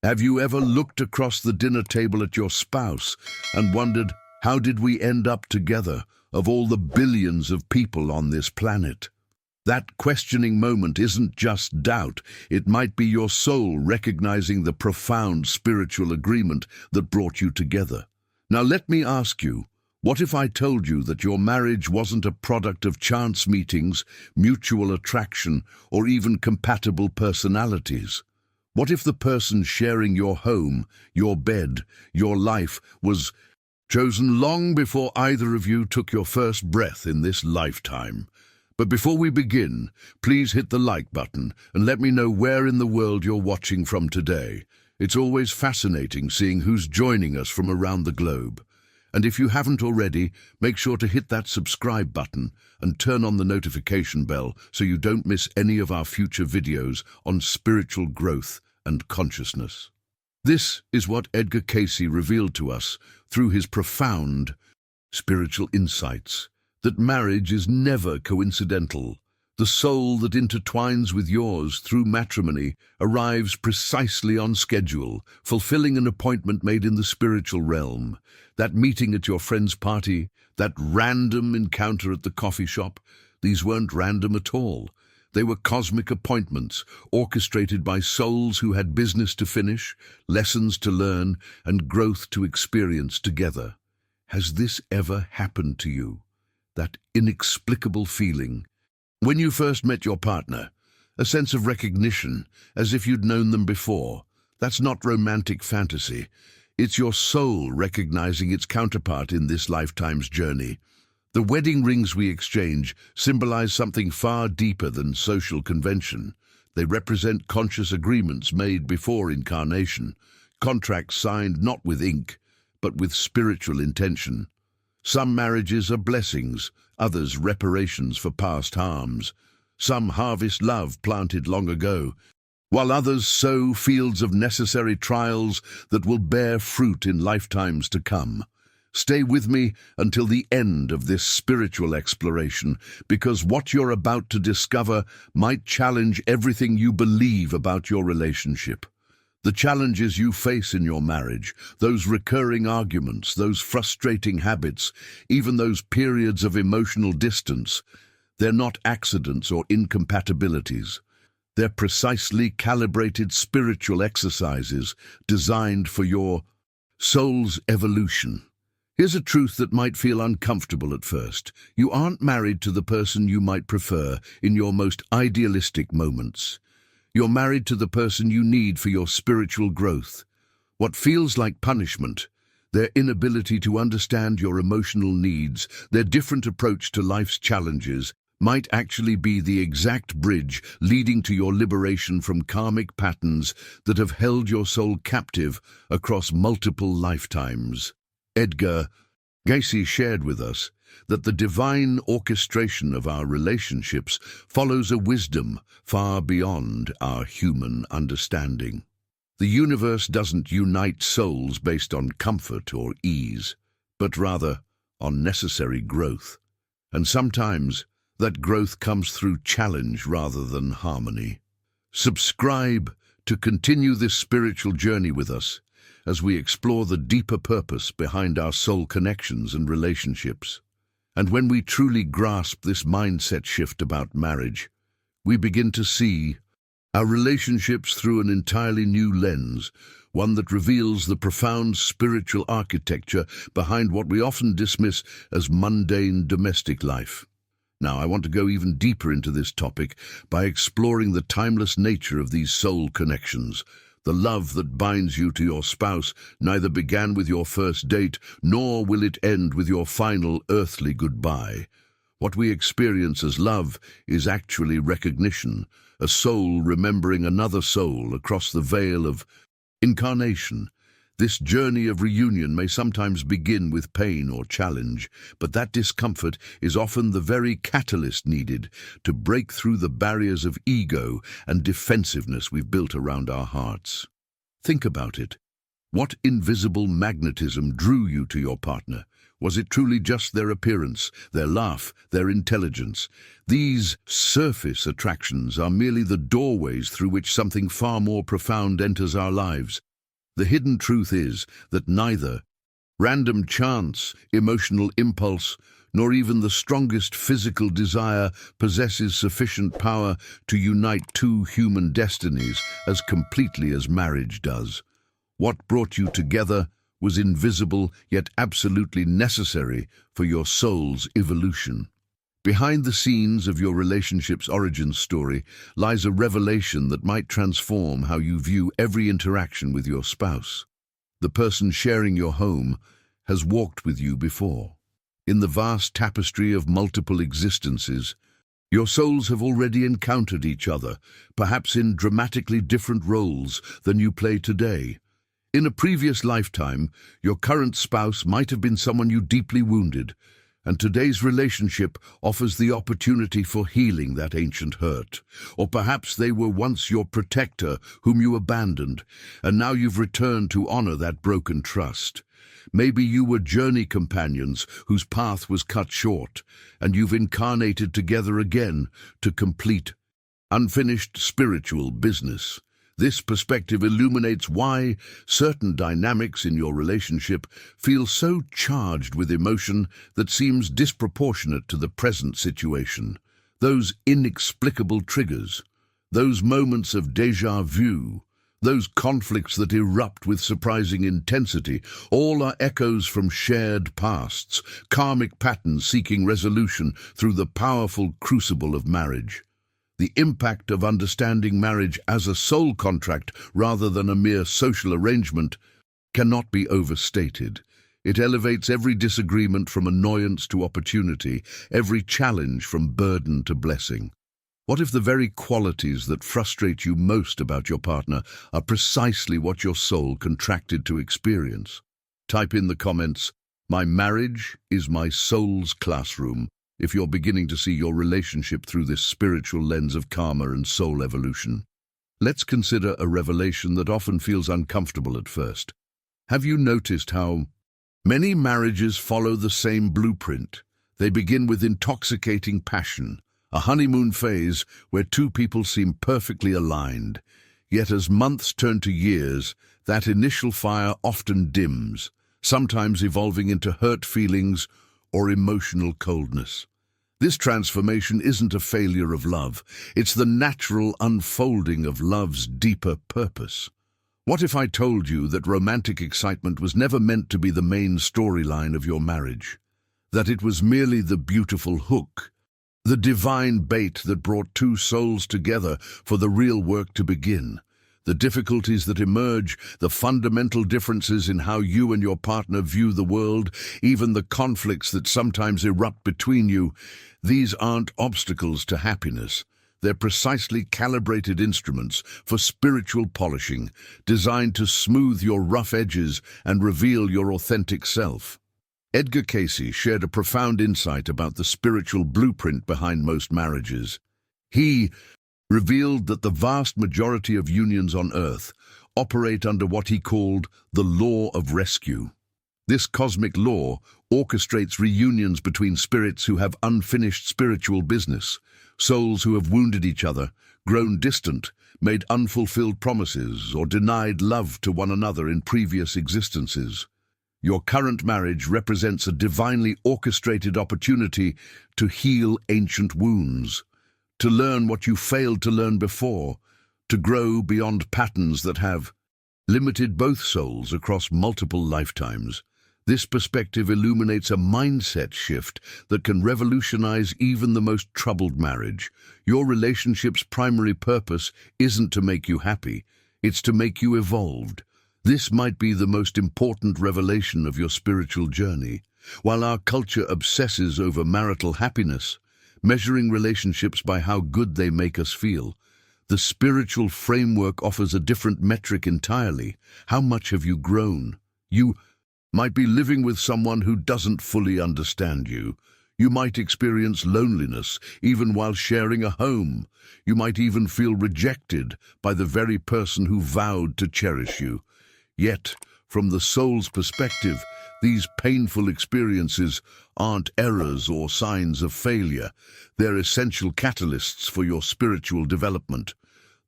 Have you ever looked across the dinner table at your spouse and wondered, how did we end up together of all the billions of people on this planet? That questioning moment isn't just doubt. It might be your soul recognizing the profound spiritual agreement that brought you together. Now let me ask you, what if I told you that your marriage wasn't a product of chance meetings, mutual attraction, or even compatible personalities? What if the person sharing your home, your bed, your life was chosen long before either of you took your first breath in this lifetime? But before we begin, please hit the like button and let me know where in the world you're watching from today. It's always fascinating seeing who's joining us from around the globe. And if you haven't already, make sure to hit that subscribe button and turn on the notification bell so you don't miss any of our future videos on spiritual growth and consciousness. This is what Edgar Cayce revealed to us through his profound spiritual insights, that marriage is never coincidental. The soul that intertwines with yours through matrimony arrives precisely on schedule, fulfilling an appointment made in the spiritual realm. That meeting at your friend's party, that random encounter at the coffee shop, these weren't random at all. They were cosmic appointments, orchestrated by souls who had business to finish, lessons to learn, and growth to experience together. Has this ever happened to you? That inexplicable feeling when you first met your partner, a sense of recognition, as if you'd known them before. That's not romantic fantasy. It's your soul recognizing its counterpart in this lifetime's journey. The wedding rings we exchange symbolize something far deeper than social convention. They represent conscious agreements made before incarnation, contracts signed not with ink, but with spiritual intention. Some marriages are blessings, others reparations for past harms. Some harvest love planted long ago, while others sow fields of necessary trials that will bear fruit in lifetimes to come. Stay with me until the end of this spiritual exploration, because what you're about to discover might challenge everything you believe about your relationship. The challenges you face in your marriage, those recurring arguments, those frustrating habits, even those periods of emotional distance, they're not accidents or incompatibilities. They're precisely calibrated spiritual exercises designed for your soul's evolution. Here's a truth that might feel uncomfortable at first. You aren't married to the person you might prefer in your most idealistic moments. You're married to the person you need for your spiritual growth. What feels like punishment, their inability to understand your emotional needs, their different approach to life's challenges, might actually be the exact bridge leading to your liberation from karmic patterns that have held your soul captive across multiple lifetimes. Edgar Cayce shared with us that the divine orchestration of our relationships follows a wisdom far beyond our human understanding. The universe doesn't unite souls based on comfort or ease, but rather on necessary growth. And sometimes that growth comes through challenge rather than harmony. Subscribe to continue this spiritual journey with us as we explore the deeper purpose behind our soul connections and relationships. And when we truly grasp this mindset shift about marriage, we begin to see our relationships through an entirely new lens, one that reveals the profound spiritual architecture behind what we often dismiss as mundane domestic life. Now, I want to go even deeper into this topic by exploring the timeless nature of these soul connections. The love that binds you to your spouse neither began with your first date, nor will it end with your final earthly goodbye. What we experience as love is actually recognition, a soul remembering another soul across the veil of incarnation. This journey of reunion may sometimes begin with pain or challenge, but that discomfort is often the very catalyst needed to break through the barriers of ego and defensiveness we've built around our hearts. Think about it. What invisible magnetism drew you to your partner? Was it truly just their appearance, their laugh, their intelligence? These surface attractions are merely the doorways through which something far more profound enters our lives. The hidden truth is that neither random chance, emotional impulse, nor even the strongest physical desire possesses sufficient power to unite two human destinies as completely as marriage does. What brought you together was invisible yet absolutely necessary for your soul's evolution. Behind the scenes of your relationship's origin story lies a revelation that might transform how you view every interaction with your spouse. The person sharing your home has walked with you before. In the vast tapestry of multiple existences, your souls have already encountered each other, perhaps in dramatically different roles than you play today. In a previous lifetime, your current spouse might have been someone you deeply wounded, and today's relationship offers the opportunity for healing that ancient hurt. Or perhaps they were once your protector whom you abandoned, and now you've returned to honor that broken trust. Maybe you were journey companions whose path was cut short, and you've incarnated together again to complete unfinished spiritual business. This perspective illuminates why certain dynamics in your relationship feel so charged with emotion that seems disproportionate to the present situation. Those inexplicable triggers, those moments of déjà vu, those conflicts that erupt with surprising intensity, all are echoes from shared pasts, karmic patterns seeking resolution through the powerful crucible of marriage. The impact of understanding marriage as a soul contract rather than a mere social arrangement cannot be overstated. It elevates every disagreement from annoyance to opportunity, every challenge from burden to blessing. What if the very qualities that frustrate you most about your partner are precisely what your soul contracted to experience? Type in the comments, "My marriage is my soul's classroom," if you're beginning to see your relationship through this spiritual lens of karma and soul evolution. Let's consider a revelation that often feels uncomfortable at first. Have you noticed how many marriages follow the same blueprint? They begin with intoxicating passion, a honeymoon phase where two people seem perfectly aligned. Yet as months turn to years, that initial fire often dims, sometimes evolving into hurt feelings or emotional coldness. This transformation isn't a failure of love, it's the natural unfolding of love's deeper purpose. What if I told you that romantic excitement was never meant to be the main storyline of your marriage? That it was merely the beautiful hook, the divine bait that brought two souls together for the real work to begin. The difficulties that emerge, the fundamental differences in how you and your partner view the world, even the conflicts that sometimes erupt between you, these aren't obstacles to happiness. They're precisely calibrated instruments for spiritual polishing, designed to smooth your rough edges and reveal your authentic self. Edgar Cayce shared a profound insight about the spiritual blueprint behind most marriages. He revealed that the vast majority of unions on Earth operate under what he called the law of rescue. This cosmic law orchestrates reunions between spirits who have unfinished spiritual business, souls who have wounded each other, grown distant, made unfulfilled promises, or denied love to one another in previous existences. Your current marriage represents a divinely orchestrated opportunity to heal ancient wounds, to learn what you failed to learn before, to grow beyond patterns that have limited both souls across multiple lifetimes. This perspective illuminates a mindset shift that can revolutionize even the most troubled marriage. Your relationship's primary purpose isn't to make you happy, it's to make you evolved. This might be the most important revelation of your spiritual journey. While our culture obsesses over marital happiness, measuring relationships by how good they make us feel, the spiritual framework offers a different metric entirely. How much have you grown? You might be living with someone who doesn't fully understand you. You might experience loneliness even while sharing a home. You might even feel rejected by the very person who vowed to cherish you. Yet, from the soul's perspective, these painful experiences aren't errors or signs of failure. They're essential catalysts for your spiritual development.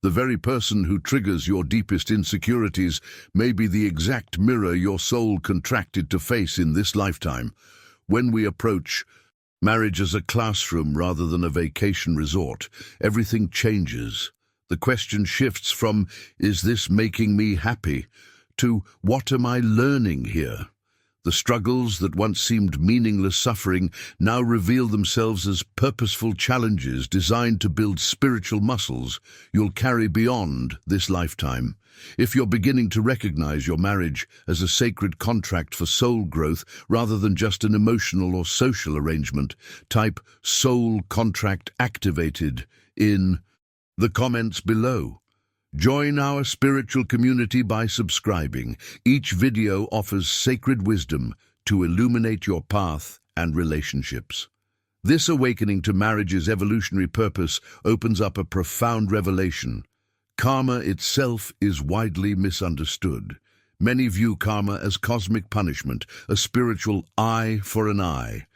The very person who triggers your deepest insecurities may be the exact mirror your soul contracted to face in this lifetime. When we approach marriage as a classroom rather than a vacation resort, everything changes. The question shifts from, is this making me happy, to what am I learning here? The struggles that once seemed meaningless suffering now reveal themselves as purposeful challenges designed to build spiritual muscles you'll carry beyond this lifetime. If you're beginning to recognize your marriage as a sacred contract for soul growth rather than just an emotional or social arrangement, type "soul contract activated" in the comments below. Join our spiritual community by subscribing. Each video offers sacred wisdom to illuminate your path and relationships. This awakening to marriage's evolutionary purpose opens up a profound revelation. Karma itself is widely misunderstood. Many view karma as cosmic punishment, a spiritual eye for an eye.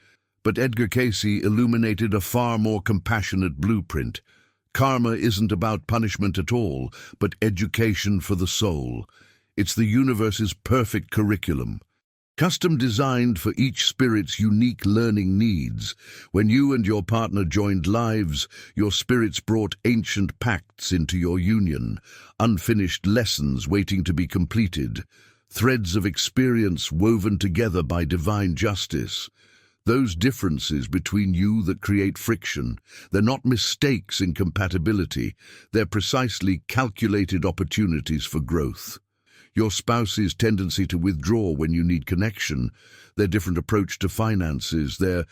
But Edgar Cayce illuminated a far more compassionate blueprint. Karma isn't about punishment at all, but education for the soul. It's the universe's perfect curriculum, custom designed for each spirit's unique learning needs. When you and your partner joined lives, your spirits brought ancient pacts into your union, unfinished lessons waiting to be completed, threads of experience woven together by divine justice. Those differences between you that create friction, they're not mistakes in compatibility, they're precisely calculated opportunities for growth. Your spouse's tendency to withdraw when you need connection, their different approach to finances, their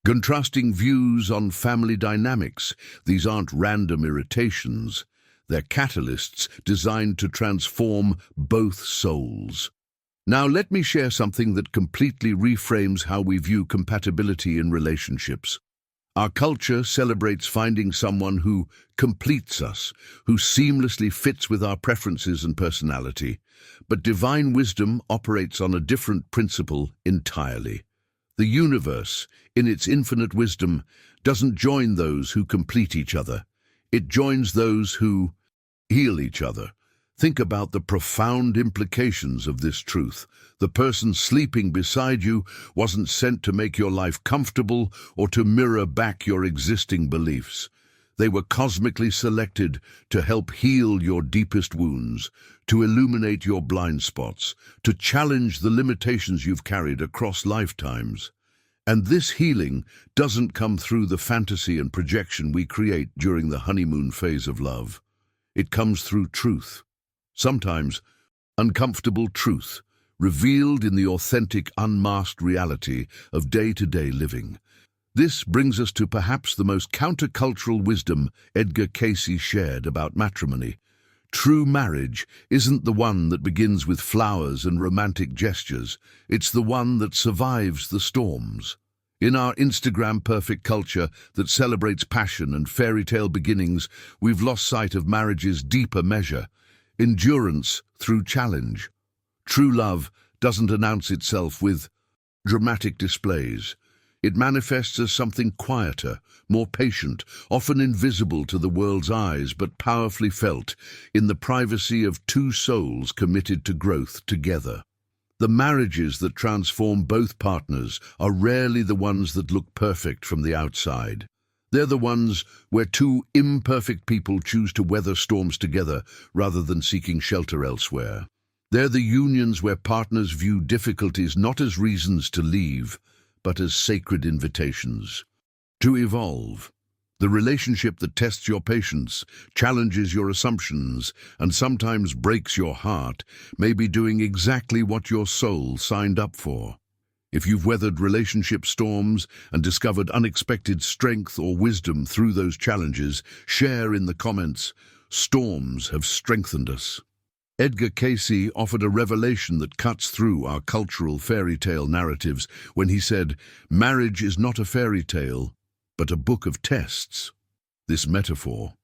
contrasting views on family dynamics, these aren't random irritations. They're catalysts designed to transform both souls. Now let me share something that completely reframes how we view compatibility in relationships. Our culture celebrates finding someone who completes us, who seamlessly fits with our preferences and personality. But divine wisdom operates on a different principle entirely. The universe, in its infinite wisdom, doesn't join those who complete each other. It joins those who heal each other. Think about the profound implications of this truth. The person sleeping beside you wasn't sent to make your life comfortable or to mirror back your existing beliefs. They were cosmically selected to help heal your deepest wounds, to illuminate your blind spots, to challenge the limitations you've carried across lifetimes. And this healing doesn't come through the fantasy and projection we create during the honeymoon phase of love. It comes through truth. Sometimes uncomfortable truth, revealed in the authentic, unmasked reality of day-to-day living. This brings us to perhaps the most countercultural wisdom Edgar Cayce shared about matrimony. True marriage isn't the one that begins with flowers and romantic gestures. It's the one that survives the storms. In our Instagram-perfect culture that celebrates passion and fairy tale beginnings, we've lost sight of marriage's deeper measure. Endurance through challenge. True love doesn't announce itself with dramatic displays. It manifests as something quieter, more patient, often invisible to the world's eyes, but powerfully felt in the privacy of two souls committed to growth together. The marriages that transform both partners are rarely the ones that look perfect from the outside. They're the ones where two imperfect people choose to weather storms together rather than seeking shelter elsewhere. They're the unions where partners view difficulties not as reasons to leave, but as sacred invitations to evolve. The relationship that tests your patience, challenges your assumptions, and sometimes breaks your heart may be doing exactly what your soul signed up for. If you've weathered relationship storms and discovered unexpected strength or wisdom through those challenges, share in the comments. Storms have strengthened us. Edgar Cayce offered a revelation that cuts through our cultural fairy tale narratives when he said, "Marriage is not a fairy tale, but a book of tests." This metaphor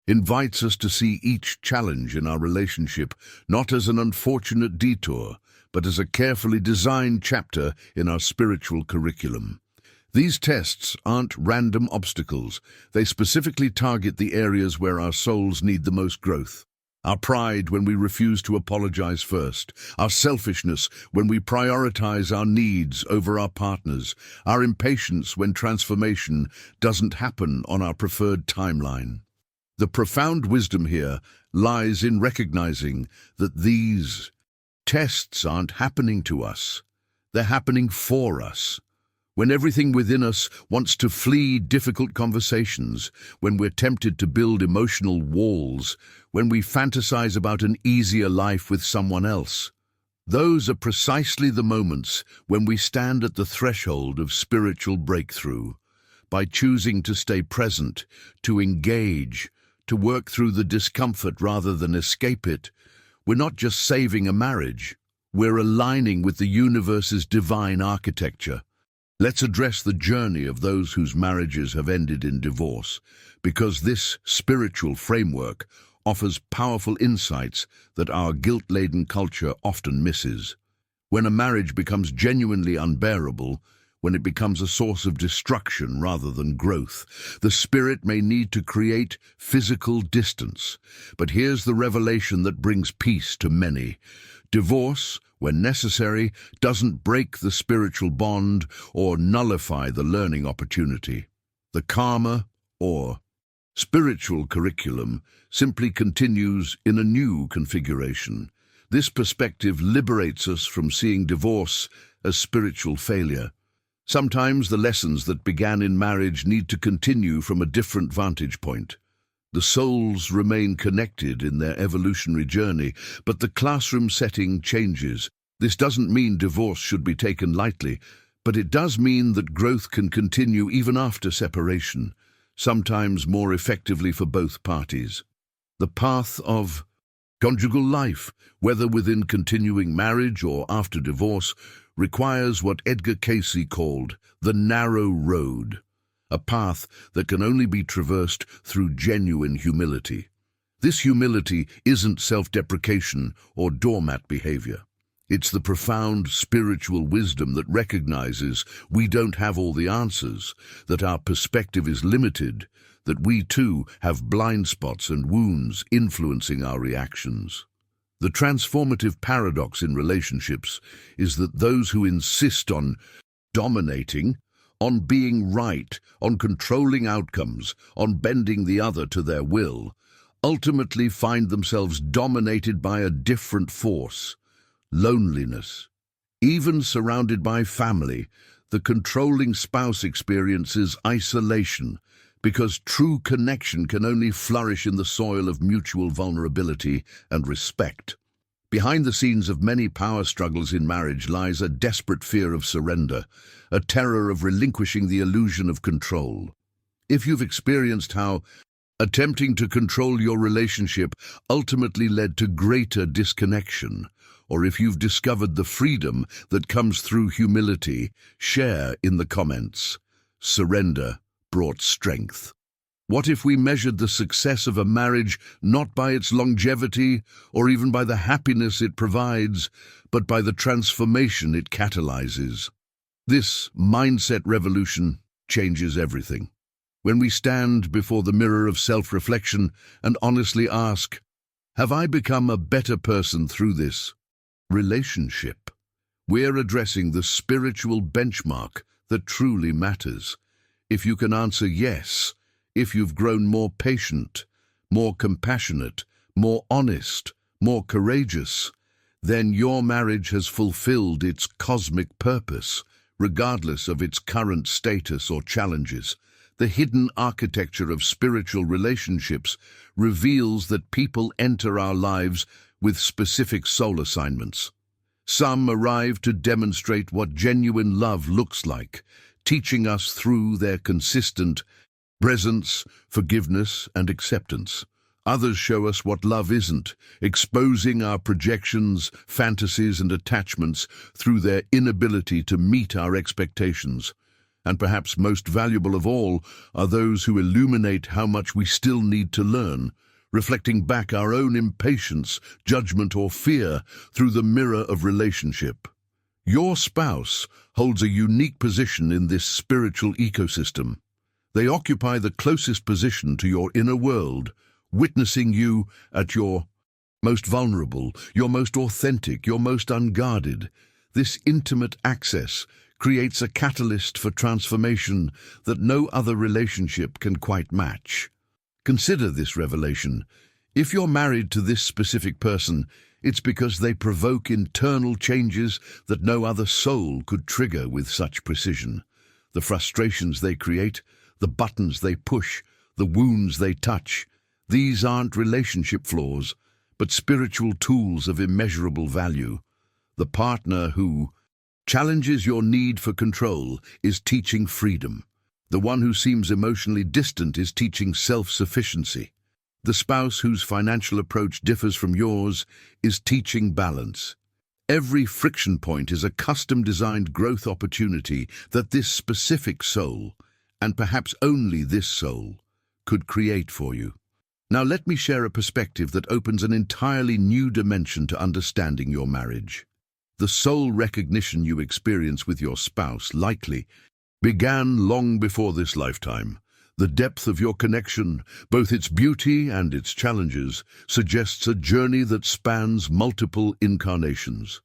invites us to see each challenge in our relationship not as an unfortunate detour, but as a carefully designed chapter in our spiritual curriculum. These tests aren't random obstacles. They specifically target the areas where our souls need the most growth. Our pride when we refuse to apologize first, our selfishness when we prioritize our needs over our partners, our impatience when transformation doesn't happen on our preferred timeline. The profound wisdom here lies in recognizing that these tests aren't happening to us. They're happening for us. When everything within us wants to flee difficult conversations, when we're tempted to build emotional walls, when we fantasize about an easier life with someone else, those are precisely the moments when we stand at the threshold of spiritual breakthrough. By choosing to stay present, to engage, to work through the discomfort rather than escape it, we're not just saving a marriage, we're aligning with the universe's divine architecture. Let's address the journey of those whose marriages have ended in divorce, because this spiritual framework offers powerful insights that our guilt-laden culture often misses. When a marriage becomes genuinely unbearable, when it becomes a source of destruction rather than growth, the spirit may need to create physical distance. But here's the revelation that brings peace to many. Divorce, when necessary, doesn't break the spiritual bond or nullify the learning opportunity. The karma, or spiritual curriculum, simply continues in a new configuration. This perspective liberates us from seeing divorce as spiritual failure. Sometimes the lessons that began in marriage need to continue from a different vantage point. The souls remain connected in their evolutionary journey, but the classroom setting changes. This doesn't mean divorce should be taken lightly, but it does mean that growth can continue even after separation, sometimes more effectively for both parties. The path of conjugal life, whether within continuing marriage or after divorce, requires what Edgar Cayce called the narrow road, a path that can only be traversed through genuine humility. This humility isn't self-deprecation or doormat behavior. It's the profound spiritual wisdom that recognizes we don't have all the answers, that our perspective is limited, that we too have blind spots and wounds influencing our reactions. The transformative paradox in relationships is that those who insist on dominating, on being right, on controlling outcomes, on bending the other to their will, ultimately find themselves dominated by a different force: loneliness. Even surrounded by family, the controlling spouse experiences isolation, because true connection can only flourish in the soil of mutual vulnerability and respect. Behind the scenes of many power struggles in marriage lies a desperate fear of surrender, a terror of relinquishing the illusion of control. If you've experienced how attempting to control your relationship ultimately led to greater disconnection, or if you've discovered the freedom that comes through humility, share in the comments. Surrender brought strength. What if we measured the success of a marriage not by its longevity or even by the happiness it provides, but by the transformation it catalyzes? This mindset revolution changes everything. When we stand before the mirror of self-reflection and honestly ask, have I become a better person through this relationship? We're addressing the spiritual benchmark that truly matters. If you can answer yes, if you've grown more patient, more compassionate, more honest, more courageous, then your marriage has fulfilled its cosmic purpose, regardless of its current status or challenges. The hidden architecture of spiritual relationships reveals that people enter our lives with specific soul assignments. Some arrive to demonstrate what genuine love looks like, teaching us through their consistent presence, forgiveness, and acceptance. Others show us what love isn't, exposing our projections, fantasies, and attachments through their inability to meet our expectations. And perhaps most valuable of all are those who illuminate how much we still need to learn, reflecting back our own impatience, judgment, or fear through the mirror of relationship. Your spouse holds a unique position in this spiritual ecosystem. They occupy the closest position to your inner world, witnessing you at your most vulnerable, your most authentic, your most unguarded. This intimate access creates a catalyst for transformation that no other relationship can quite match. Consider this revelation. If you're married to this specific person, it's because they provoke internal changes that no other soul could trigger with such precision. The frustrations they create, the buttons they push, the wounds they touch, these aren't relationship flaws, but spiritual tools of immeasurable value. The partner who challenges your need for control is teaching freedom. The one who seems emotionally distant is teaching self-sufficiency. The spouse whose financial approach differs from yours is teaching balance. Every friction point is a custom-designed growth opportunity that this specific soul, and perhaps only this soul, could create for you. Now let me share a perspective that opens an entirely new dimension to understanding your marriage. The soul recognition you experience with your spouse likely began long before this lifetime. The depth of your connection, both its beauty and its challenges, suggests a journey that spans multiple incarnations.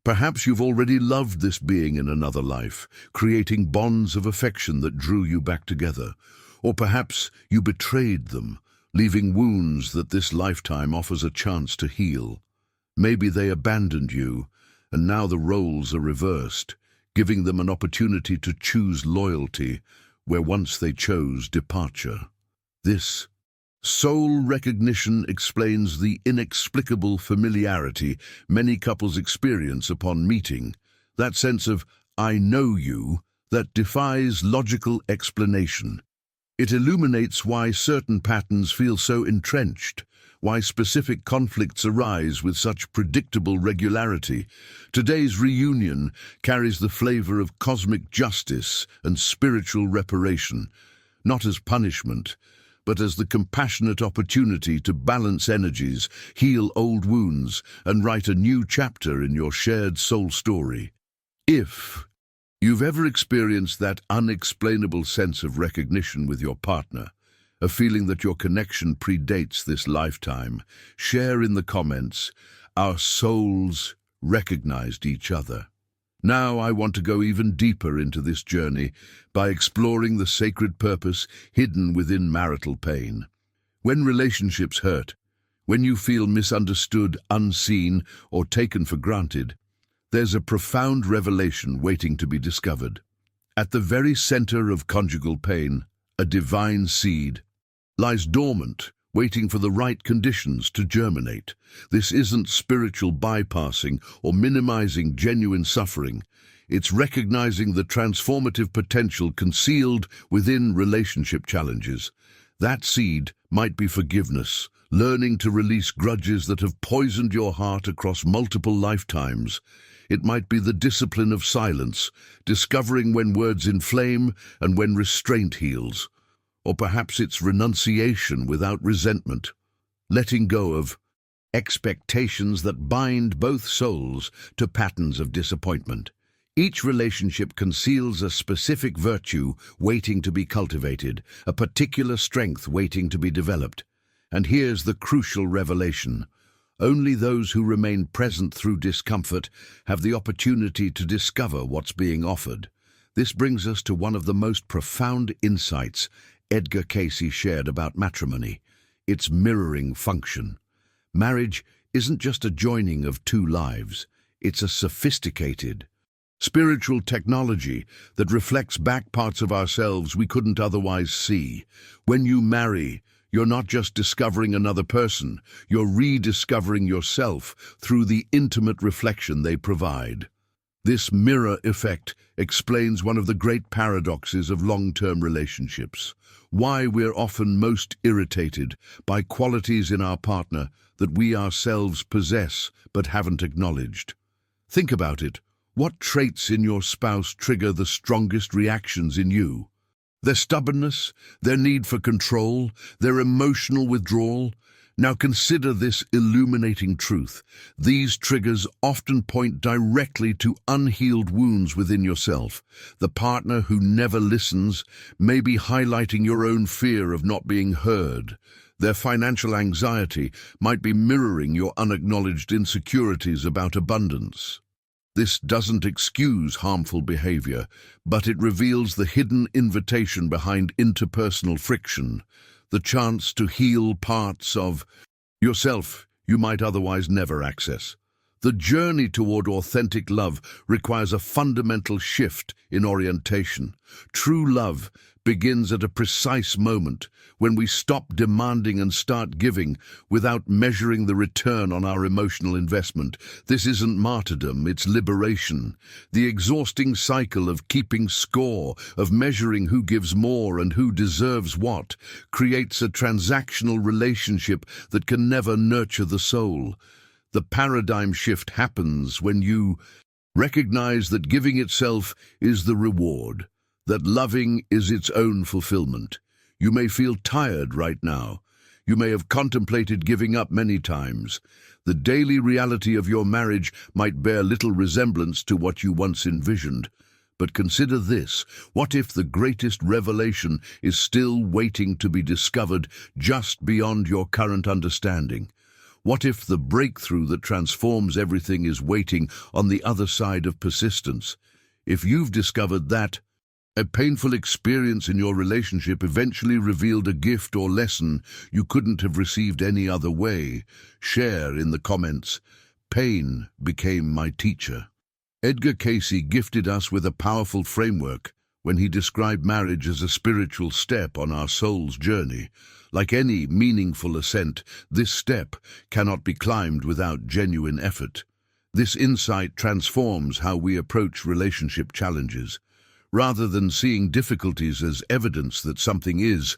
Perhaps you've already loved this being in another life, creating bonds of affection that drew you back together. Or perhaps you betrayed them, leaving wounds that this lifetime offers a chance to heal. Maybe they abandoned you, and now the roles are reversed, giving them an opportunity to choose loyalty where once they chose departure. This soul recognition explains the inexplicable familiarity many couples experience upon meeting, that sense of "I know you" that defies logical explanation. It illuminates why certain patterns feel so entrenched, why specific conflicts arise with such predictable regularity. Today's reunion carries the flavor of cosmic justice and spiritual reparation, not as punishment, but as the compassionate opportunity to balance energies, heal old wounds, and write a new chapter in your shared soul story. If you've ever experienced that unexplainable sense of recognition with your partner, a feeling that your connection predates this lifetime, share in the comments, "Our souls recognized each other." Now I want to go even deeper into this journey by exploring the sacred purpose hidden within marital pain. When relationships hurt, when you feel misunderstood, unseen, or taken for granted, there's a profound revelation waiting to be discovered. At the very center of conjugal pain, a divine seed lies dormant, waiting for the right conditions to germinate. This isn't spiritual bypassing or minimizing genuine suffering. It's recognizing the transformative potential concealed within relationship challenges. That seed might be forgiveness, learning to release grudges that have poisoned your heart across multiple lifetimes. It might be the discipline of silence, discovering when words inflame and when restraint heals. Or perhaps it's renunciation without resentment, letting go of expectations that bind both souls to patterns of disappointment. Each relationship conceals a specific virtue waiting to be cultivated, a particular strength waiting to be developed. And here's the crucial revelation. Only those who remain present through discomfort have the opportunity to discover what's being offered. This brings us to one of the most profound insights Edgar Cayce shared about matrimony, its mirroring function. Marriage isn't just a joining of two lives, it's a sophisticated, spiritual technology that reflects back parts of ourselves we couldn't otherwise see. When you marry, you're not just discovering another person, you're rediscovering yourself through the intimate reflection they provide. This mirror effect explains one of the great paradoxes of long-term relationships, why we're often most irritated by qualities in our partner that we ourselves possess but haven't acknowledged. Think about it. What traits in your spouse trigger the strongest reactions in you? Their stubbornness, their need for control, their emotional withdrawal? Now consider this illuminating truth. These triggers often point directly to unhealed wounds within yourself. The partner who never listens may be highlighting your own fear of not being heard. Their financial anxiety might be mirroring your unacknowledged insecurities about abundance. This doesn't excuse harmful behavior, but it reveals the hidden invitation behind interpersonal friction, the chance to heal parts of yourself you might otherwise never access. The journey toward authentic love requires a fundamental shift in orientation. True love begins at a precise moment when we stop demanding and start giving without measuring the return on our emotional investment. This isn't martyrdom, it's liberation. The exhausting cycle of keeping score, of measuring who gives more and who deserves what, creates a transactional relationship that can never nurture the soul. The paradigm shift happens when you recognize that giving itself is the reward, that loving is its own fulfillment. You may feel tired right now. You may have contemplated giving up many times. The daily reality of your marriage might bear little resemblance to what you once envisioned. But consider this: what if the greatest revelation is still waiting to be discovered just beyond your current understanding? What if the breakthrough that transforms everything is waiting on the other side of persistence? If you've discovered that a painful experience in your relationship eventually revealed a gift or lesson you couldn't have received any other way, share in the comments. Pain became my teacher. Edgar Cayce gifted us with a powerful framework when he described marriage as a spiritual step on our soul's journey. Like any meaningful ascent, this step cannot be climbed without genuine effort. This insight transforms how we approach relationship challenges. Rather than seeing difficulties as evidence that something is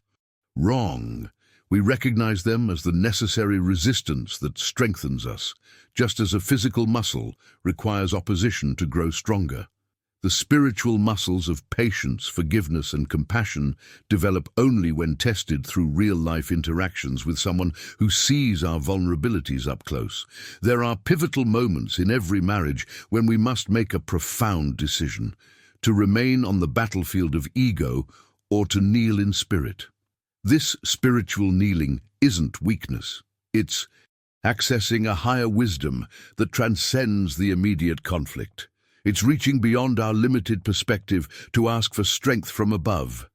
wrong, we recognize them as the necessary resistance that strengthens us, just as a physical muscle requires opposition to grow stronger. The spiritual muscles of patience, forgiveness, and compassion develop only when tested through real-life interactions with someone who sees our vulnerabilities up close. There are pivotal moments in every marriage when we must make a profound decision: to remain on the battlefield of ego or to kneel in spirit. This spiritual kneeling isn't weakness. It's accessing a higher wisdom that transcends the immediate conflict. It's reaching beyond our limited perspective to ask for strength from above,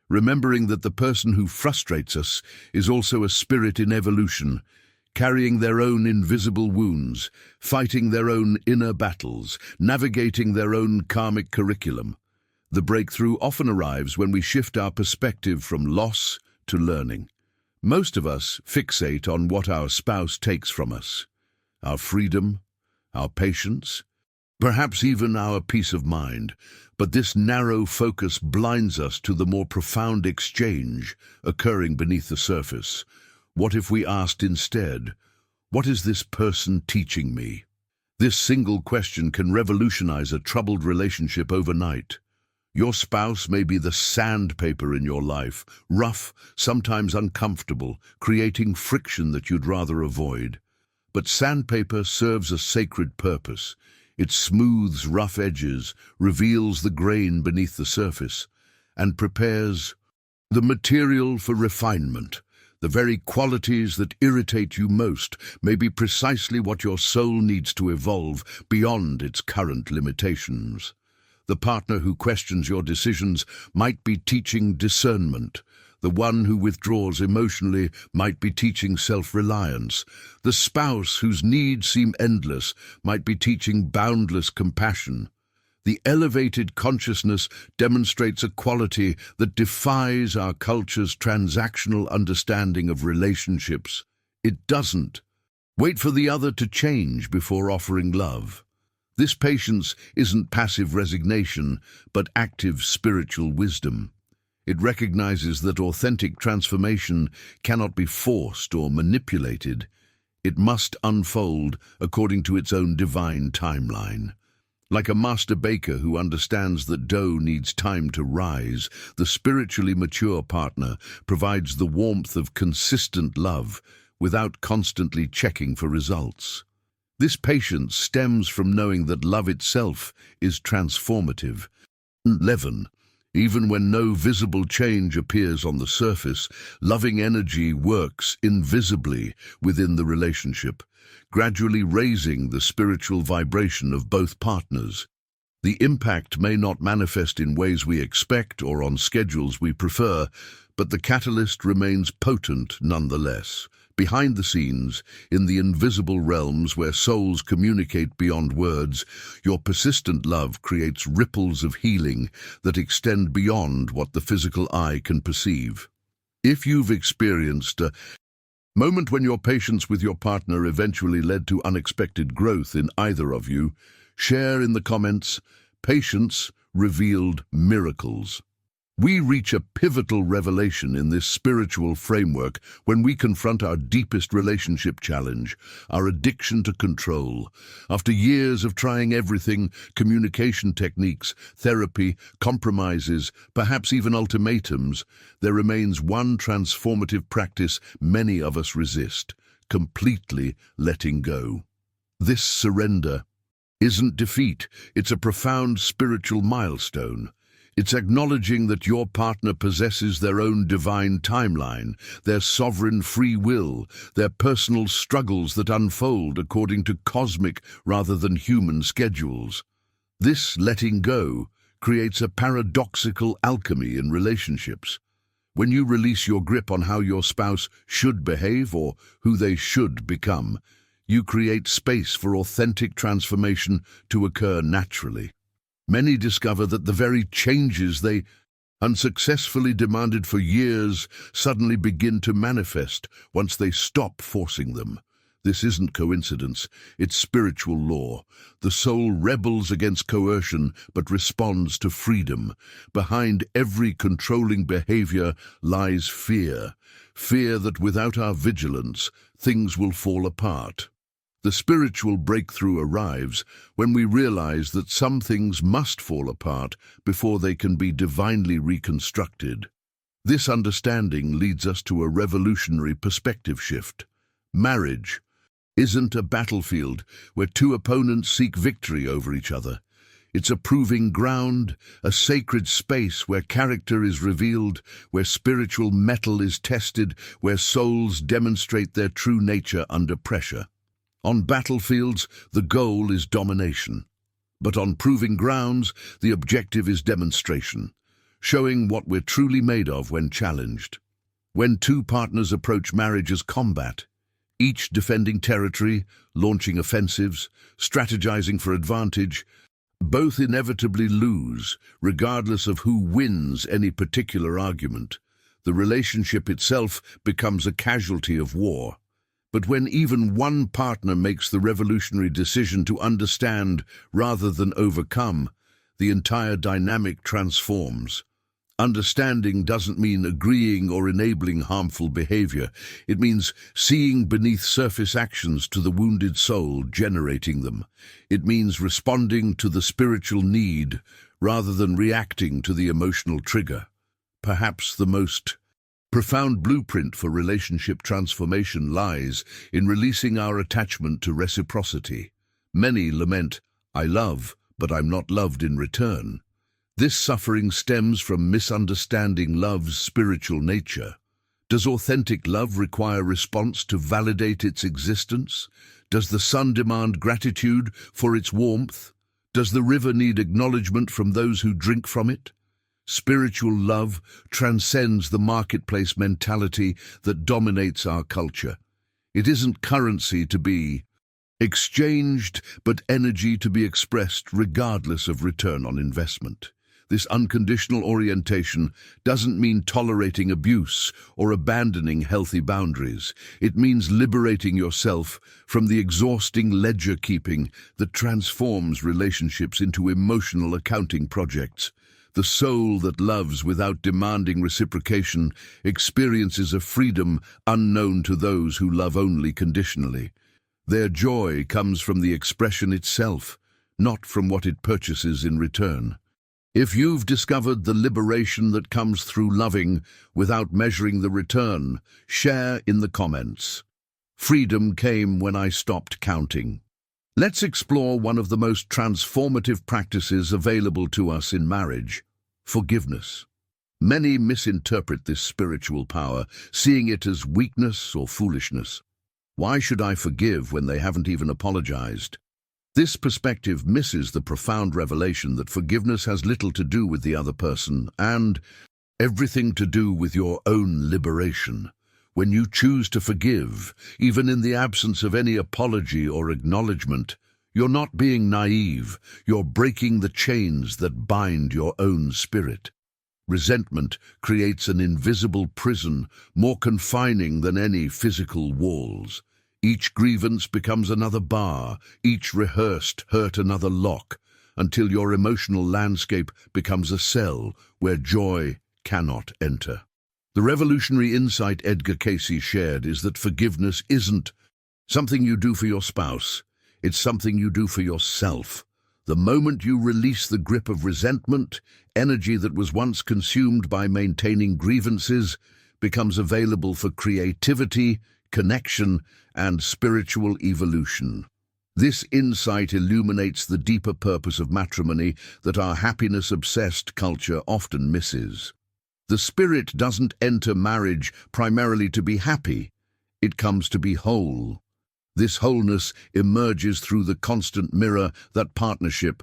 remembering that the person who frustrates us is also a spirit in evolution, carrying their own invisible wounds, fighting their own inner battles, navigating their own karmic curriculum. The breakthrough often arrives when we shift our perspective from loss to learning. Most of us fixate on what our spouse takes from us: our freedom, our patience, perhaps even our peace of mind. But this narrow focus blinds us to the more profound exchange occurring beneath the surface. What if we asked instead, what is this person teaching me? This single question can revolutionize a troubled relationship overnight. Your spouse may be the sandpaper in your life, rough, sometimes uncomfortable, creating friction that you'd rather avoid. But sandpaper serves a sacred purpose. It smooths rough edges, reveals the grain beneath the surface, and prepares the material for refinement. The very qualities that irritate you most may be precisely what your soul needs to evolve beyond its current limitations. The partner who questions your decisions might be teaching discernment. The one who withdraws emotionally might be teaching self-reliance. The spouse whose needs seem endless might be teaching boundless compassion. The elevated consciousness demonstrates a quality that defies our culture's transactional understanding of relationships. It doesn't wait for the other to change before offering love. This patience isn't passive resignation, but active spiritual wisdom. It recognizes that authentic transformation cannot be forced or manipulated. It must unfold according to its own divine timeline. Like a master baker who understands that dough needs time to rise, the spiritually mature partner provides the warmth of consistent love, without constantly checking for results. This patience stems from knowing that love itself is transformative. 11. Even when no visible change appears on the surface, loving energy works invisibly within the relationship, gradually raising the spiritual vibration of both partners. The impact may not manifest in ways we expect or on schedules we prefer, but the catalyst remains potent nonetheless. Behind the scenes, in the invisible realms where souls communicate beyond words, your persistent love creates ripples of healing that extend beyond what the physical eye can perceive. If you've experienced a moment when your patience with your partner eventually led to unexpected growth in either of you, share in the comments, "Patience revealed miracles." We reach a pivotal revelation in this spiritual framework when we confront our deepest relationship challenge, our addiction to control. After years of trying everything, communication techniques, therapy, compromises, perhaps even ultimatums, there remains one transformative practice many of us resist: completely letting go. This surrender isn't defeat, it's a profound spiritual milestone. It's acknowledging that your partner possesses their own divine timeline, their sovereign free will, their personal struggles that unfold according to cosmic rather than human schedules. This letting go creates a paradoxical alchemy in relationships. When you release your grip on how your spouse should behave or who they should become, you create space for authentic transformation to occur naturally. Many discover that the very changes they unsuccessfully demanded for years suddenly begin to manifest once they stop forcing them. This isn't coincidence, it's spiritual law. The soul rebels against coercion but responds to freedom. Behind every controlling behavior lies fear. Fear that without our vigilance, things will fall apart. The spiritual breakthrough arrives when we realize that some things must fall apart before they can be divinely reconstructed. This understanding leads us to a revolutionary perspective shift. Marriage isn't a battlefield where two opponents seek victory over each other. It's a proving ground, a sacred space where character is revealed, where spiritual mettle is tested, where souls demonstrate their true nature under pressure. On battlefields, the goal is domination. But on proving grounds, the objective is demonstration, showing what we're truly made of when challenged. When two partners approach marriage as combat, each defending territory, launching offensives, strategizing for advantage, both inevitably lose, regardless of who wins any particular argument. The relationship itself becomes a casualty of war. But when even one partner makes the revolutionary decision to understand rather than overcome, the entire dynamic transforms. Understanding doesn't mean agreeing or enabling harmful behavior. It means seeing beneath surface actions to the wounded soul generating them. It means responding to the spiritual need rather than reacting to the emotional trigger. Perhaps the most profound blueprint for relationship transformation lies in releasing our attachment to reciprocity. Many lament, "I love, but I'm not loved in return." This suffering stems from misunderstanding love's spiritual nature. Does authentic love require response to validate its existence? Does the sun demand gratitude for its warmth? Does the river need acknowledgement from those who drink from it? Spiritual love transcends the marketplace mentality that dominates our culture. It isn't currency to be exchanged, but energy to be expressed regardless of return on investment. This unconditional orientation doesn't mean tolerating abuse or abandoning healthy boundaries. It means liberating yourself from the exhausting ledger-keeping that transforms relationships into emotional accounting projects. The soul that loves without demanding reciprocation experiences a freedom unknown to those who love only conditionally. Their joy comes from the expression itself, not from what it purchases in return. If you've discovered the liberation that comes through loving without measuring the return, share in the comments. Freedom came when I stopped counting. Let's explore one of the most transformative practices available to us in marriage: forgiveness. Many misinterpret this spiritual power, seeing it as weakness or foolishness. Why should I forgive when they haven't even apologized? This perspective misses the profound revelation that forgiveness has little to do with the other person and everything to do with your own liberation. When you choose to forgive, even in the absence of any apology or acknowledgement, you're not being naive, you're breaking the chains that bind your own spirit. Resentment creates an invisible prison, more confining than any physical walls. Each grievance becomes another bar, each rehearsed hurt another lock, until your emotional landscape becomes a cell where joy cannot enter. The revolutionary insight Edgar Cayce shared is that forgiveness isn't something you do for your spouse, it's something you do for yourself. The moment you release the grip of resentment, energy that was once consumed by maintaining grievances becomes available for creativity, connection, and spiritual evolution. This insight illuminates the deeper purpose of matrimony that our happiness-obsessed culture often misses. The spirit doesn't enter marriage primarily to be happy, it comes to be whole. This wholeness emerges through the constant mirror that partnership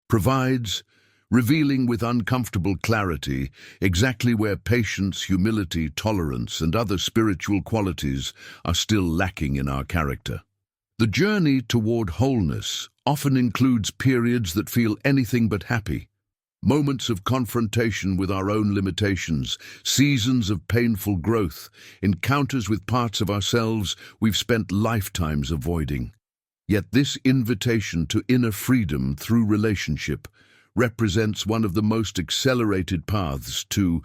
provides, revealing with uncomfortable clarity exactly where patience, humility, tolerance, and other spiritual qualities are still lacking in our character. The journey toward wholeness often includes periods that feel anything but happy. Moments of confrontation with our own limitations, seasons of painful growth, encounters with parts of ourselves we've spent lifetimes avoiding. Yet this invitation to inner freedom through relationship represents one of the most accelerated paths to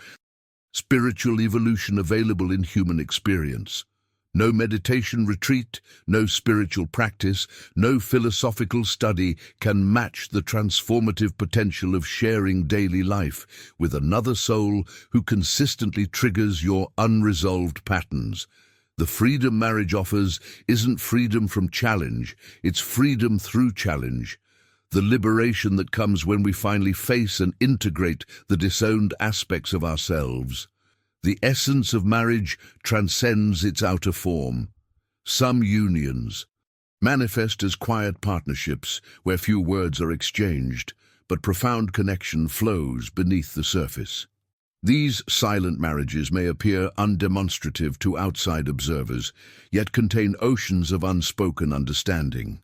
spiritual evolution available in human experience. No meditation retreat, no spiritual practice, no philosophical study can match the transformative potential of sharing daily life with another soul who consistently triggers your unresolved patterns. The freedom marriage offers isn't freedom from challenge, it's freedom through challenge. The liberation that comes when we finally face and integrate the disowned aspects of ourselves. The essence of marriage transcends its outer form. Some unions manifest as quiet partnerships where few words are exchanged, but profound connection flows beneath the surface. These silent marriages may appear undemonstrative to outside observers, yet contain oceans of unspoken understanding.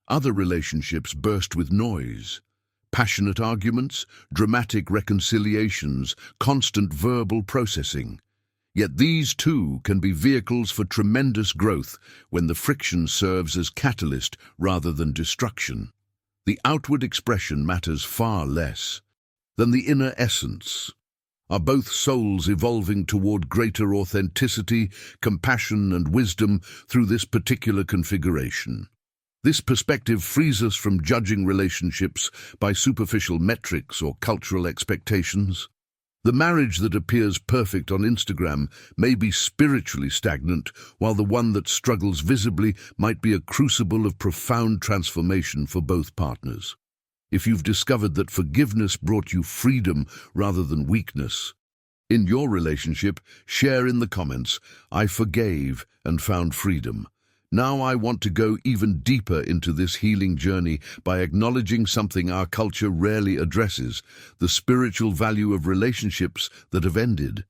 Other relationships burst with noise. Passionate arguments, dramatic reconciliations, constant verbal processing. Yet these too can be vehicles for tremendous growth when the friction serves as catalyst rather than destruction. The outward expression matters far less than the inner essence. Are both souls evolving toward greater authenticity, compassion, and wisdom through this particular configuration? This perspective frees us from judging relationships by superficial metrics or cultural expectations. The marriage that appears perfect on Instagram may be spiritually stagnant, while the one that struggles visibly might be a crucible of profound transformation for both partners. If you've discovered that forgiveness brought you freedom rather than weakness in your relationship, share in the comments, "I forgave and found freedom." Now I want to go even deeper into this healing journey by acknowledging something our culture rarely addresses: the spiritual value of relationships that have ended.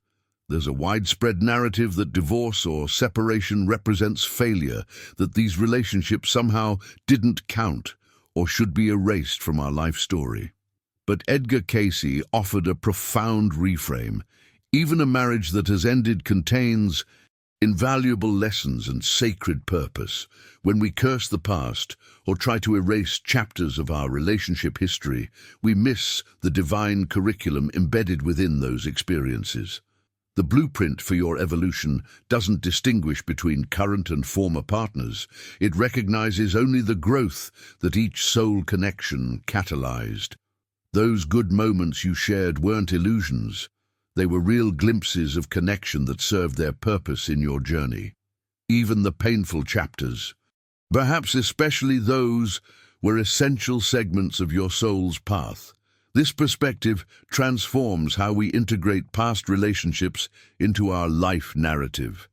There's a widespread narrative that divorce or separation represents failure, that these relationships somehow didn't count or should be erased from our life story. But Edgar Cayce offered a profound reframe. Even a marriage that has ended contains invaluable lessons and sacred purpose. When we curse the past or try to erase chapters of our relationship history, we miss the divine curriculum embedded within those experiences. The blueprint for your evolution doesn't distinguish between current and former partners. It recognizes only the growth that each soul connection catalyzed. Those good moments you shared weren't illusions. They were real glimpses of connection that served their purpose in your journey. even the painful chapters. Perhaps especially those were essential segments of your soul's path. This perspective transforms how we integrate past relationships into our life narrative.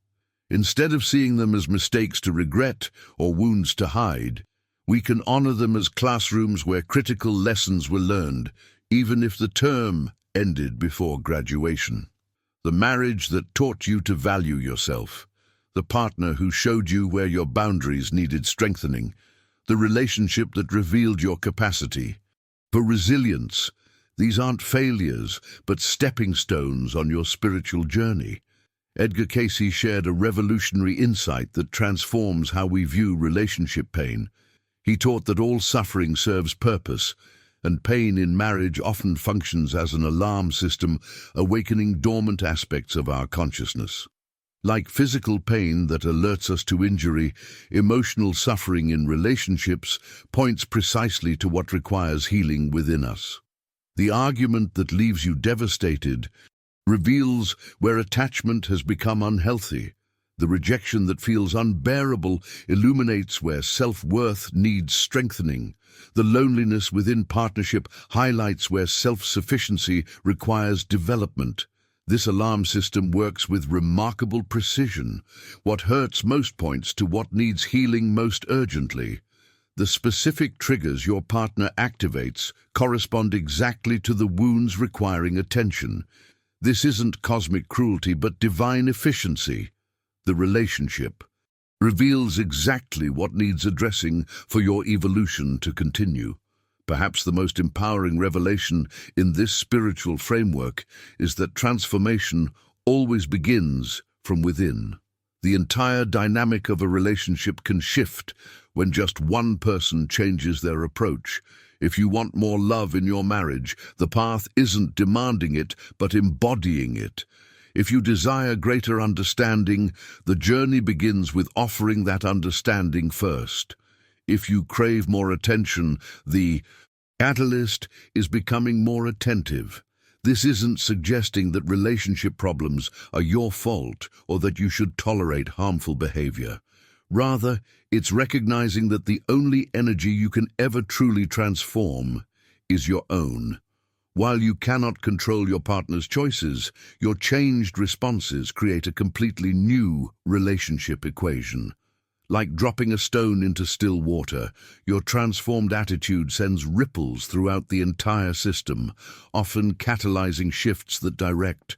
Instead of seeing them as mistakes to regret or wounds to hide, we can honor them as classrooms where critical lessons were learned, even if the term ended before graduation. The marriage that taught you to value yourself, the partner who showed you where your boundaries needed strengthening, the relationship that revealed your capacity for resilience. These aren't failures, but stepping stones on your spiritual journey. Edgar Cayce shared a revolutionary insight that transforms how we view relationship pain. He taught that all suffering serves purpose, and pain in marriage often functions as an alarm system, awakening dormant aspects of our consciousness. Like physical pain that alerts us to injury, emotional suffering in relationships points precisely to what requires healing within us. The argument that leaves you devastated reveals where attachment has become unhealthy. The rejection that feels unbearable illuminates where self-worth needs strengthening. The loneliness within partnership highlights where self-sufficiency requires development. This alarm system works with remarkable precision. What hurts most points to what needs healing most urgently. The specific triggers your partner activates correspond exactly to the wounds requiring attention. This isn't cosmic cruelty, but divine efficiency. The relationship reveals exactly what needs addressing for your evolution to continue. Perhaps the most empowering revelation in this spiritual framework is that transformation always begins from within. The entire dynamic of a relationship can shift when just one person changes their approach. If you want more love in your marriage, the path isn't demanding it, but embodying it. If you desire greater understanding, the journey begins with offering that understanding first. If you crave more attention, the catalyst is becoming more attentive. This isn't suggesting that relationship problems are your fault or that you should tolerate harmful behavior. Rather, it's recognizing that the only energy you can ever truly transform is your own. While you cannot control your partner's choices, your changed responses create a completely new relationship equation. Like dropping a stone into still water, your transformed attitude sends ripples throughout the entire system, often catalyzing shifts that direct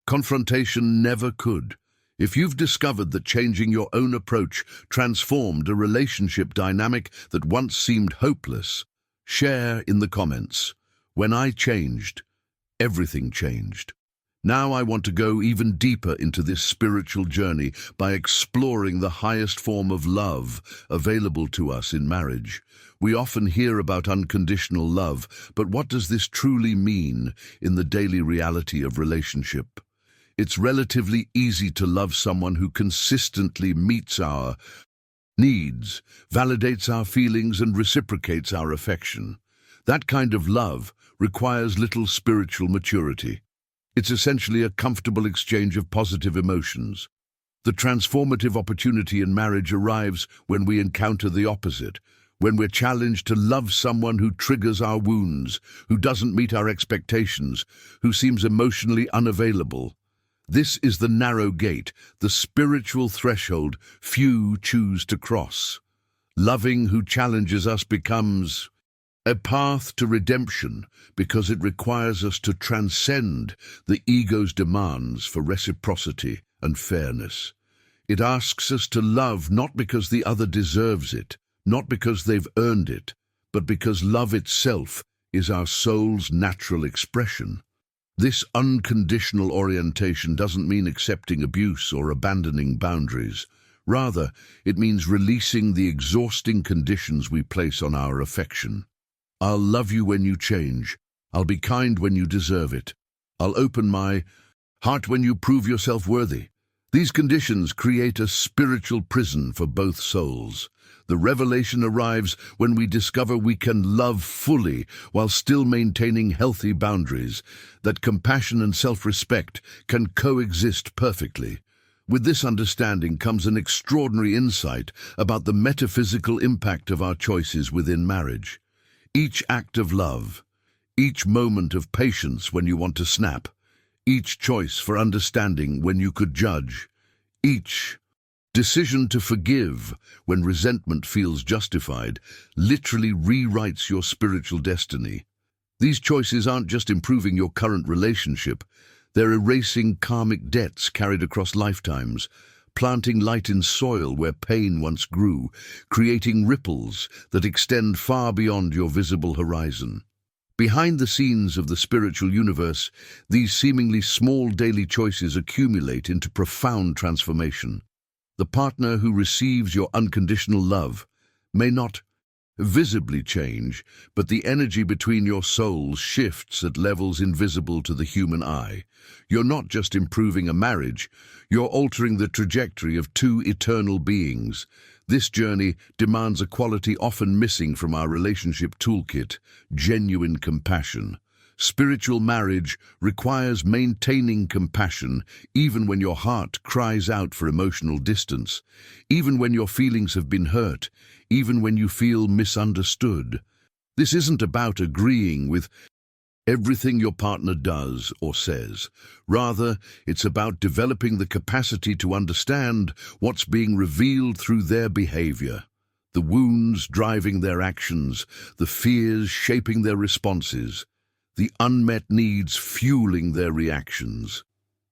confrontation never could. If you've discovered that changing your own approach transformed a relationship dynamic that once seemed hopeless, share in the comments. When I changed, everything changed. Now I want to go even deeper into this spiritual journey by exploring the highest form of love available to us in marriage. We often hear about unconditional love, but what does this truly mean in the daily reality of relationship? It's relatively easy to love someone who consistently meets our needs, validates our feelings, and reciprocates our affection. That kind of love requires little spiritual maturity. It's essentially a comfortable exchange of positive emotions. The transformative opportunity in marriage arrives when we encounter the opposite, when we're challenged to love someone who triggers our wounds, who doesn't meet our expectations, who seems emotionally unavailable. This is the narrow gate, the spiritual threshold few choose to cross. Loving who challenges us becomes a path to redemption because it requires us to transcend the ego's demands for reciprocity and fairness. It asks us to love not because the other deserves it, not because they've earned it, but because love itself is our soul's natural expression. This unconditional orientation doesn't mean accepting abuse or abandoning boundaries. Rather, it means releasing the exhausting conditions we place on our affection. I'll love you when you change. I'll be kind when you deserve it. I'll open my heart when you prove yourself worthy. These conditions create a spiritual prison for both souls. The revelation arrives when we discover we can love fully while still maintaining healthy boundaries, that compassion and self-respect can coexist perfectly. With this understanding comes an extraordinary insight about the metaphysical impact of our choices within marriage. Each act of love, each moment of patience when you want to snap, each choice for understanding when you could judge, each decision to forgive when resentment feels justified, literally rewrites your spiritual destiny. These choices aren't just improving your current relationship, they're erasing karmic debts carried across lifetimes, planting light in soil where pain once grew, creating ripples that extend far beyond your visible horizon. Behind the scenes of the spiritual universe, these seemingly small daily choices accumulate into profound transformation. The partner who receives your unconditional love may not visibly change, but the energy between your souls shifts at levels invisible to the human eye. You're not just improving a marriage, you're altering the trajectory of two eternal beings. This journey demands a quality often missing from our relationship toolkit: genuine compassion. Spiritual marriage requires maintaining compassion even when your heart cries out for emotional distance, even when your feelings have been hurt, even when you feel misunderstood. This isn't about agreeing with everything your partner does or says. Rather, it's about developing the capacity to understand what's being revealed through their behavior, the wounds driving their actions, the fears shaping their responses, the unmet needs fueling their reactions.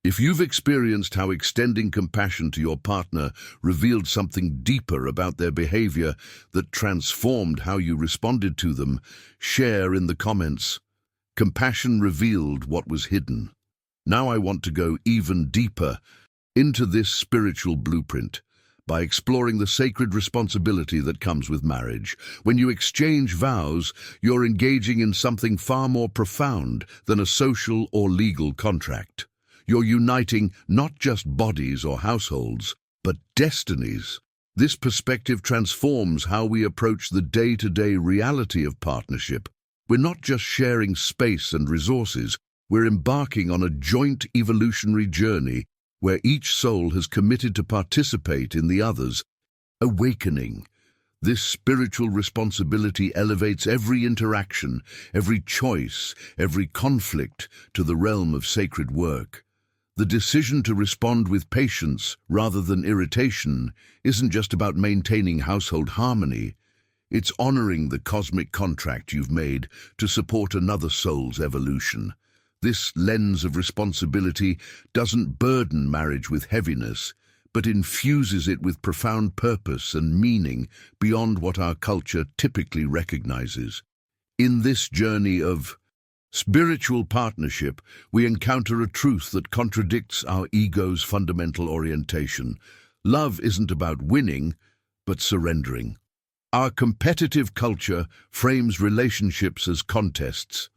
If you've experienced how extending compassion to your partner revealed something deeper about their behavior that transformed how you responded to them, share in the comments. Compassion revealed what was hidden. Now I want to go even deeper into this spiritual blueprint by exploring the sacred responsibility that comes with marriage. When you exchange vows, you're engaging in something far more profound than a social or legal contract. You're uniting not just bodies or households, but destinies. This perspective transforms how we approach the day-to-day reality of partnership. We're not just sharing space and resources, we're embarking on a joint evolutionary journey where each soul has committed to participate in the other's awakening. This spiritual responsibility elevates every interaction, every choice, every conflict to the realm of sacred work. The decision to respond with patience rather than irritation isn't just about maintaining household harmony. It's honoring the cosmic contract you've made to support another soul's evolution. This lens of responsibility doesn't burden marriage with heaviness, but infuses it with profound purpose and meaning beyond what our culture typically recognizes. In this journey of spiritual partnership, we encounter a truth that contradicts our ego's fundamental orientation. Love isn't about winning, but surrendering. Our competitive culture frames relationships as contests.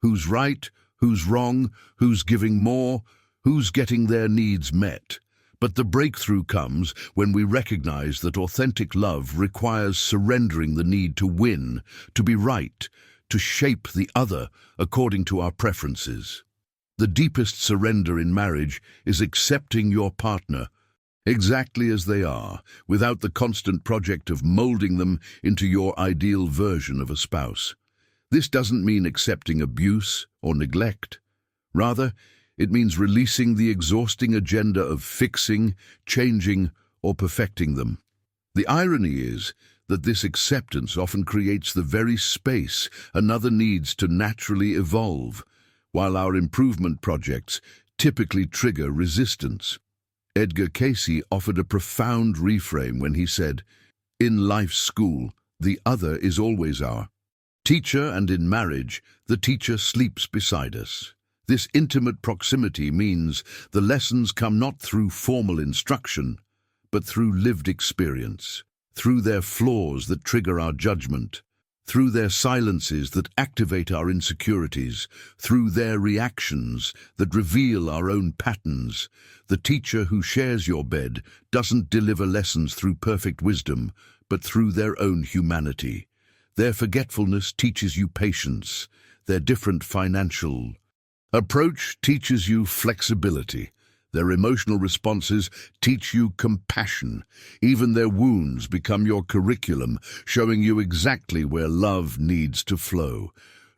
Who's right? Who's wrong? Who's giving more? Who's getting their needs met? But the breakthrough comes when we recognize that authentic love requires surrendering the need to win, to be right, to shape the other according to our preferences. The deepest surrender in marriage is accepting your partner exactly as they are, without the constant project of molding them into your ideal version of a spouse. This doesn't mean accepting abuse or neglect. Rather, it means releasing the exhausting agenda of fixing, changing, or perfecting them. The irony is that this acceptance often creates the very space another needs to naturally evolve, while our improvement projects typically trigger resistance. Edgar Cayce offered a profound reframe when he said, "In life's school, the other is always our teacher, and in marriage, the teacher sleeps beside us." This intimate proximity means the lessons come not through formal instruction, but through lived experience, through their flaws that trigger our judgment, through their silences that activate our insecurities, through their reactions that reveal our own patterns. The teacher who shares your bed doesn't deliver lessons through perfect wisdom, but through their own humanity. Their forgetfulness teaches you patience. Their different financial approach teaches you flexibility. Their emotional responses teach you compassion. Even their wounds become your curriculum, showing you exactly where love needs to flow.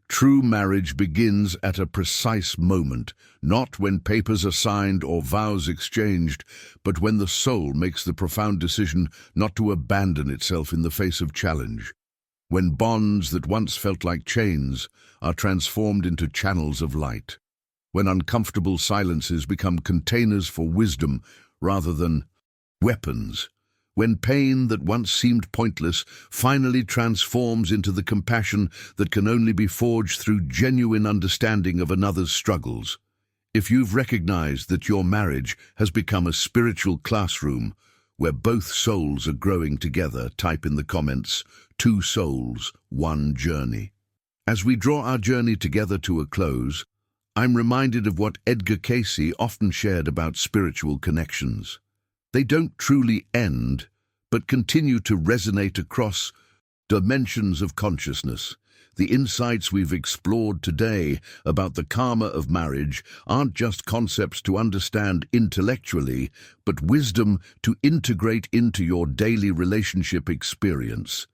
True marriage begins at a precise moment, not when papers are signed or vows exchanged, but when the soul makes the profound decision not to abandon itself in the face of challenge. When bonds that once felt like chains are transformed into channels of light. When uncomfortable silences become containers for wisdom rather than weapons. When pain that once seemed pointless finally transforms into the compassion that can only be forged through genuine understanding of another's struggles. If you've recognized that your marriage has become a spiritual classroom where both souls are growing together, type in the comments, 2 souls, 1 journey. As we draw our journey together to a close, I'm reminded of what Edgar Cayce often shared about spiritual connections. They don't truly end, but continue to resonate across dimensions of consciousness. The insights we've explored today about the karma of marriage aren't just concepts to understand intellectually, but wisdom to integrate into your daily relationship experience.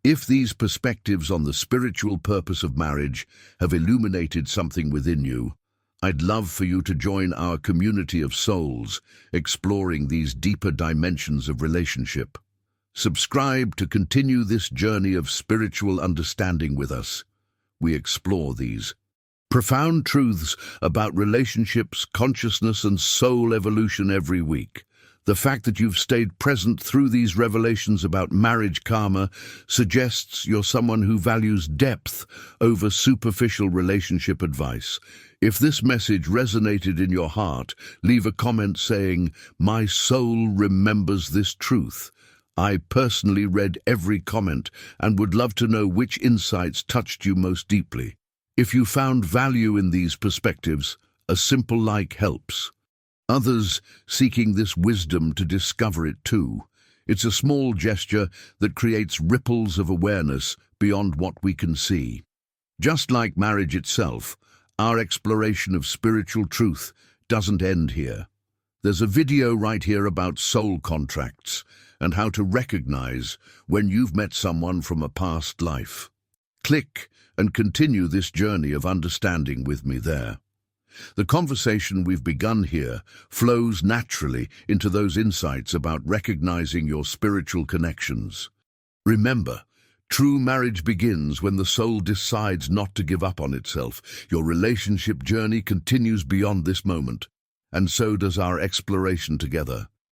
If these perspectives on the spiritual purpose of marriage have illuminated something within you, I'd love for you to join our community of souls, exploring these deeper dimensions of relationship. Subscribe to continue this journey of spiritual understanding with us. We explore these profound truths about relationships, consciousness, and soul evolution every week. The fact that you've stayed present through these revelations about marriage karma suggests you're someone who values depth over superficial relationship advice. If this message resonated in your heart, leave a comment saying, "My soul remembers this truth." I personally read every comment and would love to know which insights touched you most deeply. If you found value in these perspectives, a simple like helps. Others seeking this wisdom to discover it too. It's a small gesture that creates ripples of awareness beyond what we can see. Just like marriage itself, our exploration of spiritual truth doesn't end here. There's a video right here about soul contracts and how to recognize when you've met someone from a past life. Click and continue this journey of understanding with me there. The conversation we've begun here flows naturally into those insights about recognizing your spiritual connections. Remember, true marriage begins when the soul decides not to give up on itself. Your relationship journey continues beyond this moment, and so does our exploration together.